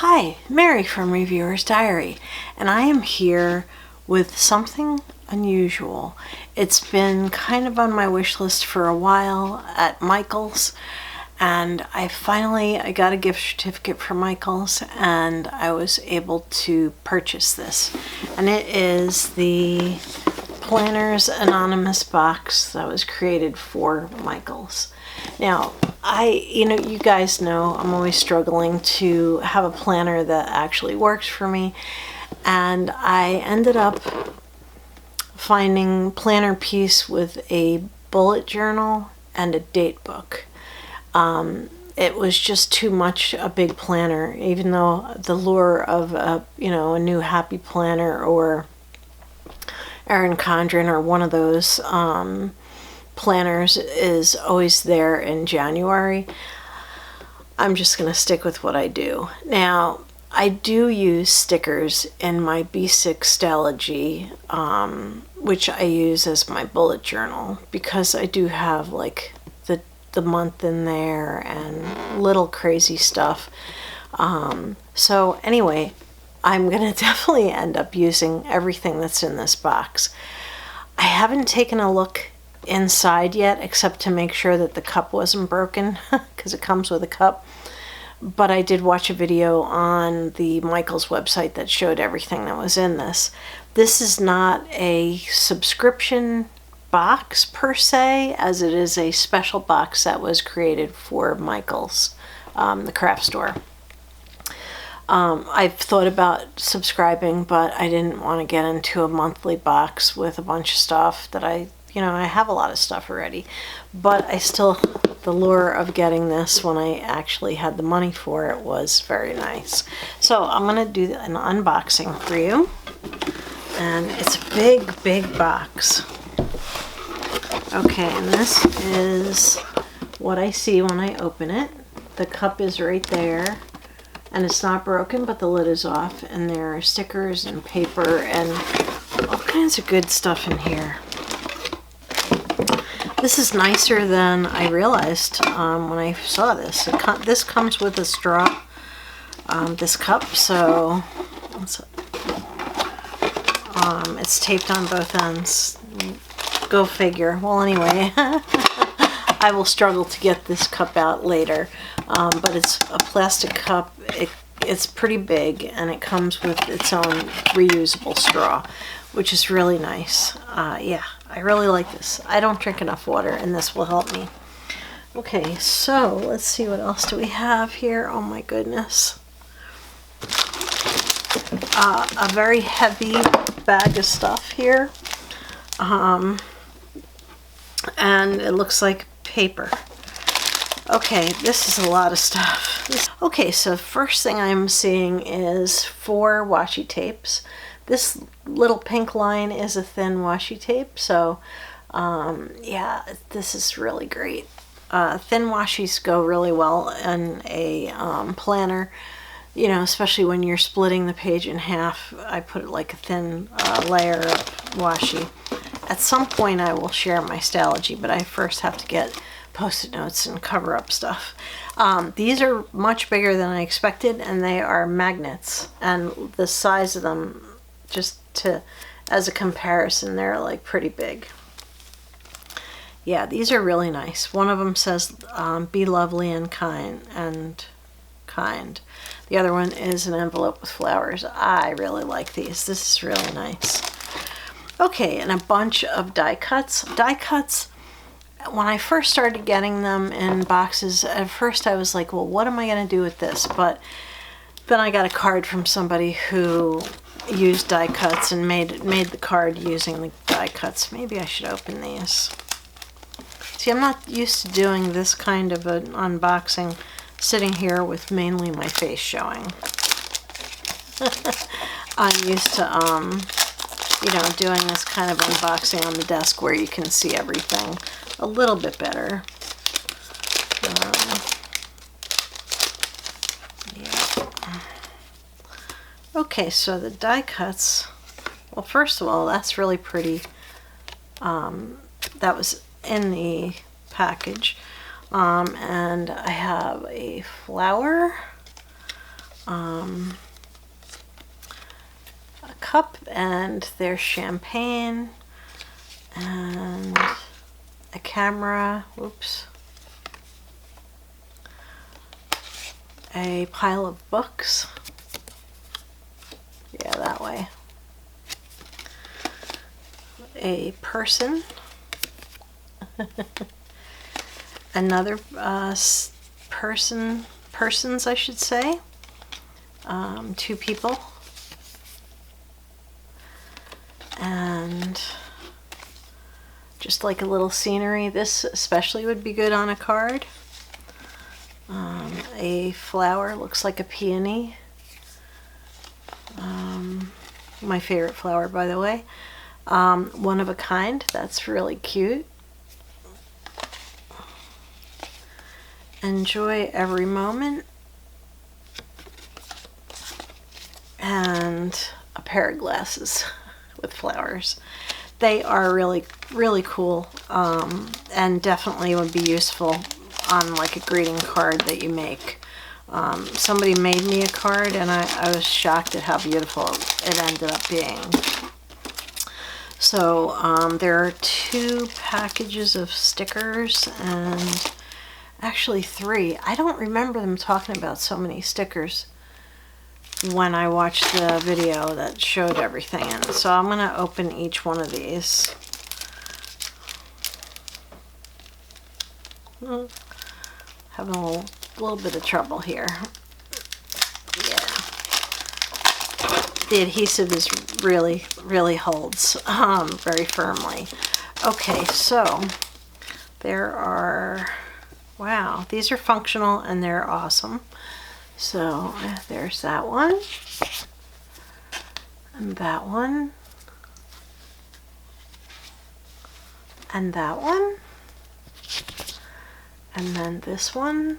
Hi, Mary from Reviewer's Diary, and I am here with something unusual. It's been kind of on my wish list for a while at Michael's, and I got a gift certificate from Michael's, and I was able to purchase this. And it is the Planners Anonymous box that was created for Michael's. Now, you guys know I'm always struggling to have a planner that actually works for me, and I ended up finding planner piece with a bullet journal and a date book. It was just too much a big planner, even though the lure of a new Happy Planner or Erin Condren or one of those planners is always there in January. I'm just going to stick with what I do. Now, I do use stickers in my B6 Stalogy, which I use as my bullet journal because I do have like the month in there and little crazy stuff. So anyway, I'm going to definitely end up using everything that's in this box. I haven't taken a look inside yet, except to make sure that the cup wasn't broken because it comes with a cup. But I did watch a video on the Michael's website that showed everything that was in this. This is not a subscription box per se, as it is a special box that was created for Michael's, the craft store. I've thought about subscribing, but I didn't want to get into a monthly box with a bunch of stuff that I have a lot of stuff already. But the lure of getting this when I actually had the money for it was very nice. So I'm going to do an unboxing for you. And it's a big, big box. Okay, and this is what I see when I open it. The cup is right there. And it's not broken, but the lid is off. And there are stickers and paper and all kinds of good stuff in here. This is nicer than I realized when I saw this. This comes with a straw, this cup, so it's taped on both ends. Go figure. Well, anyway, I will struggle to get this cup out later, but it's a plastic cup. It's pretty big, and it comes with its own reusable straw, which is really nice. Yeah, I really like this. I don't drink enough water, and this will help me. Okay, so let's see, what else do we have here? Oh my goodness. A very heavy bag of stuff here. And it looks like paper. Okay, this is a lot of stuff. Okay, so first thing I'm seeing is 4 washi tapes. This little pink line is a thin washi tape, so yeah, this is really great. Thin washies go really well in a planner, especially when you're splitting the page in half. I put like a thin layer of washi. At some point I will share my Stalogy, but I first have to get Post-it notes and cover up stuff. These are much bigger than I expected, and they are magnets, and the size of them, as a comparison, they're like pretty big. Yeah, these are really nice. One of them says be lovely and kind. The other one is an envelope with flowers. I really like these. This is really nice. Okay, and a bunch of die cuts. Die cuts, when I first started getting them in boxes, at first I was like, well, what am I going to do with this? But then I got a card from somebody who used die cuts and made the card using the die cuts. Maybe I should open these. See, I'm not used to doing this kind of an unboxing sitting here with mainly my face showing. I'm used to doing this kind of unboxing on the desk where you can see everything a little bit better. Yeah. Okay, so the die cuts. Well, first of all, that's really pretty. That was in the package. And I have a flower. a cup, and there's champagne and a camera. Whoops. A pile of books. Yeah, that way. A person. Another persons, I should say. 2 people. And just like a little scenery. This especially would be good on a card. A flower, looks like a peony. My favorite flower, by the way. One of a kind, that's really cute. Enjoy every moment. And a pair of glasses with flowers. They are really, really cool, and definitely would be useful on like a greeting card that you make. Somebody made me a card, and I was shocked at how beautiful it ended up being. So there are 2 packages of stickers, and actually 3. I don't remember them talking about so many stickers when I watched the video that showed everything in. So I'm going to open each one of these. Having a little bit of trouble here. Yeah. The adhesive is really holds very firmly. Okay, so there are, wow, these are functional and they're awesome. So there's that one, and that one, and that one, and then this one,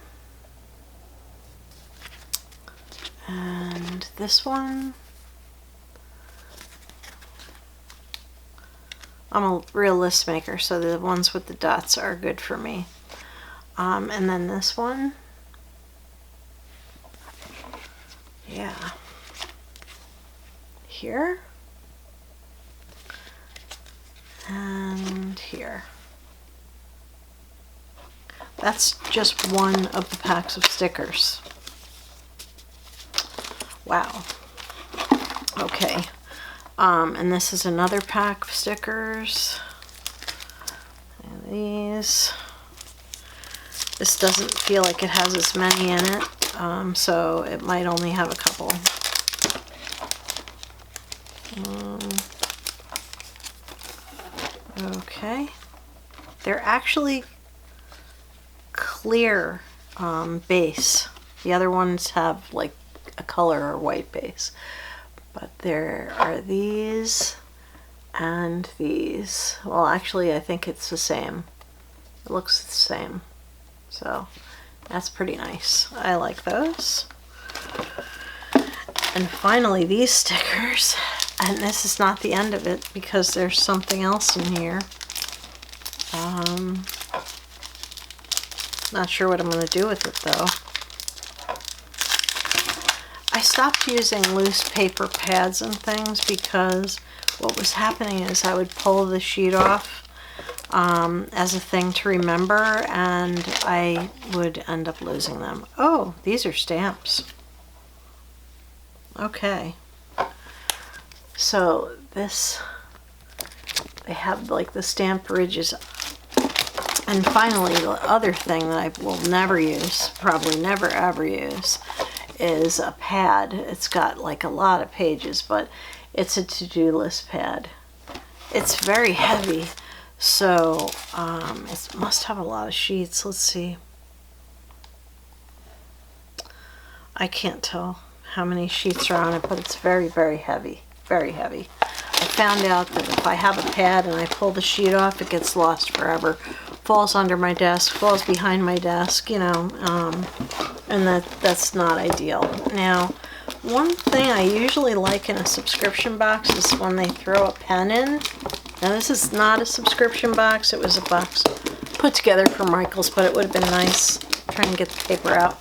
and this one. I'm a real list maker, so the ones with the dots are good for me. And then this one. Yeah. Here. And here. That's just one of the packs of stickers. Wow. Okay. And this is another pack of stickers. And these. This doesn't feel like it has as many in it, so it might only have a couple. Okay. They're actually clear base. The other ones have like a color or white base. But there are these and these. Well, actually, I think it's the same. It looks the same. So that's pretty nice. I like those. And finally, these stickers. And this is not the end of it because there's something else in here. Not sure what I'm going to do with it though. I stopped using loose paper pads and things because what was happening is I would pull the sheet off as a thing to remember, and I would end up losing them. Oh, these are stamps. Okay. So this, they have like the stamp ridges. And finally, the other thing that I will never use, probably never ever use, is a pad. It's got like a lot of pages, but it's a to-do list pad. It's very heavy, so it must have a lot of sheets. Let's see. I can't tell how many sheets are on it, but it's very, very heavy. Very heavy. I found out that if I have a pad and I pull the sheet off, it gets lost forever. Falls under my desk, falls behind my desk, you know, and that's not ideal. Now, one thing I usually like in a subscription box is when they throw a pen in. Now, this is not a subscription box. It was a box put together for Michael's, but it would have been nice. Trying to get the paper out.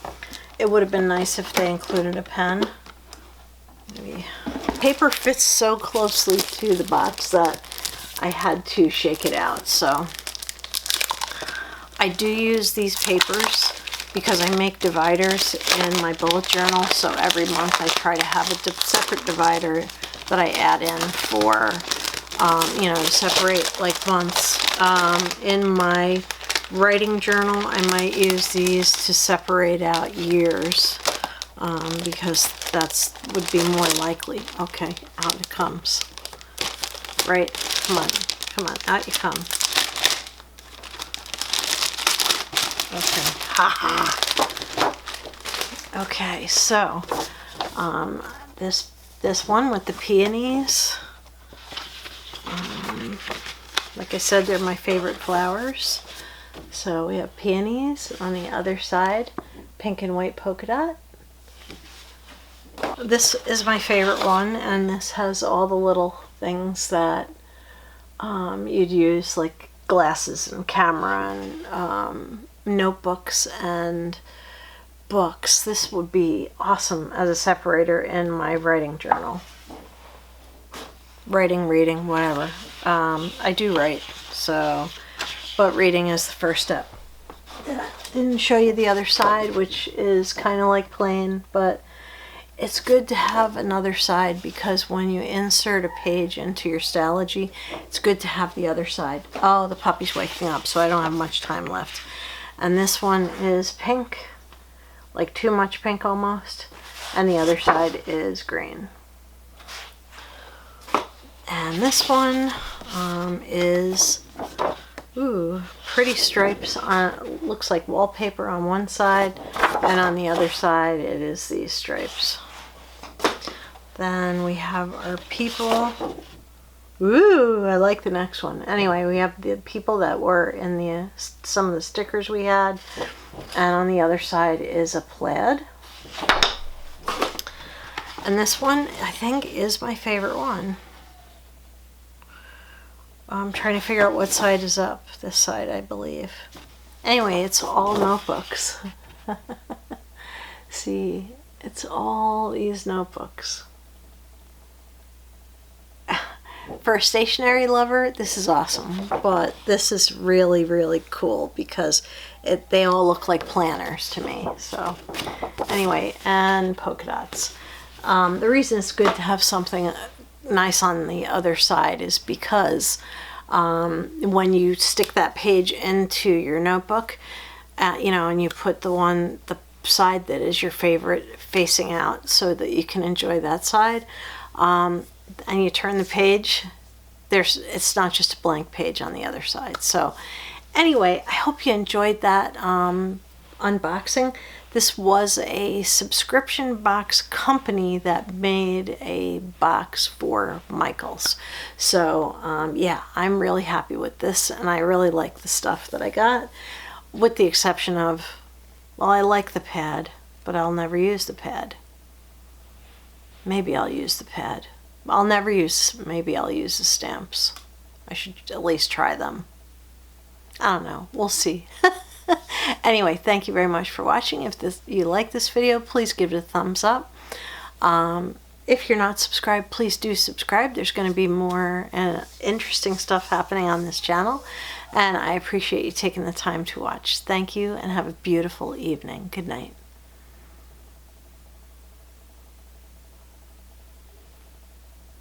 it would have been nice if they included a pen. Maybe. Paper fits so closely to the box that I had to shake it out. So I do use these papers because I make dividers in my bullet journal. So every month I try to have a separate divider that I add in for, you know, to separate like months. In my writing journal, I might use these to separate out years. Because that's would be more likely. Okay, out it comes. Right, come on, out you come. Okay, haha. Okay, so this one with the peonies. Like I said, they're my favorite flowers. So we have peonies on the other side, pink and white polka dot. This is my favorite one, and this has all the little things that you'd use, like glasses and camera and notebooks and books. This would be awesome as a separator in my writing journal. Writing, reading, whatever. I do write, so, but reading is the first step. Didn't show you the other side, which is kind of like plain, but it's good to have another side because when you insert a page into your Stalogy, it's good to have the other side. Oh, the puppy's waking up, so I don't have much time left. And this one is pink, like too much pink almost, and the other side is green. And this one is, ooh, pretty stripes on, looks like wallpaper on one side, and on the other side it is these stripes. Then we have our people. Ooh, I like the next one. Anyway, we have the people that were in the some of the stickers we had, and on the other side is a plaid. And this one, I think, is my favorite one. I'm trying to figure out what side is up. This side, I believe. Anyway, it's all notebooks. See, it's all these notebooks. For a stationery lover, this is awesome, but this is really, really cool because they all look like planners to me. So anyway, and polka dots. The reason it's good to have something nice on the other side is because when you stick that page into your notebook, you know, and you put the side that is your favorite facing out so that you can enjoy that side, and you turn the page, it's not just a blank page on the other side. So anyway, I hope you enjoyed that unboxing. This was a subscription box company that made a box for Michaels. So yeah, I'm really happy with this, and I really like the stuff that I got, with the exception of, well, I like the pad, but I'll never use the pad. Maybe I'll use the pad. Maybe I'll use the stamps. I should at least try them. I don't know. We'll see. Anyway, thank you very much for watching. If you like this video, please give it a thumbs up. If you're not subscribed, please do subscribe. There's going to be more interesting stuff happening on this channel, and I appreciate you taking the time to watch. Thank you, and have a beautiful evening. Good night.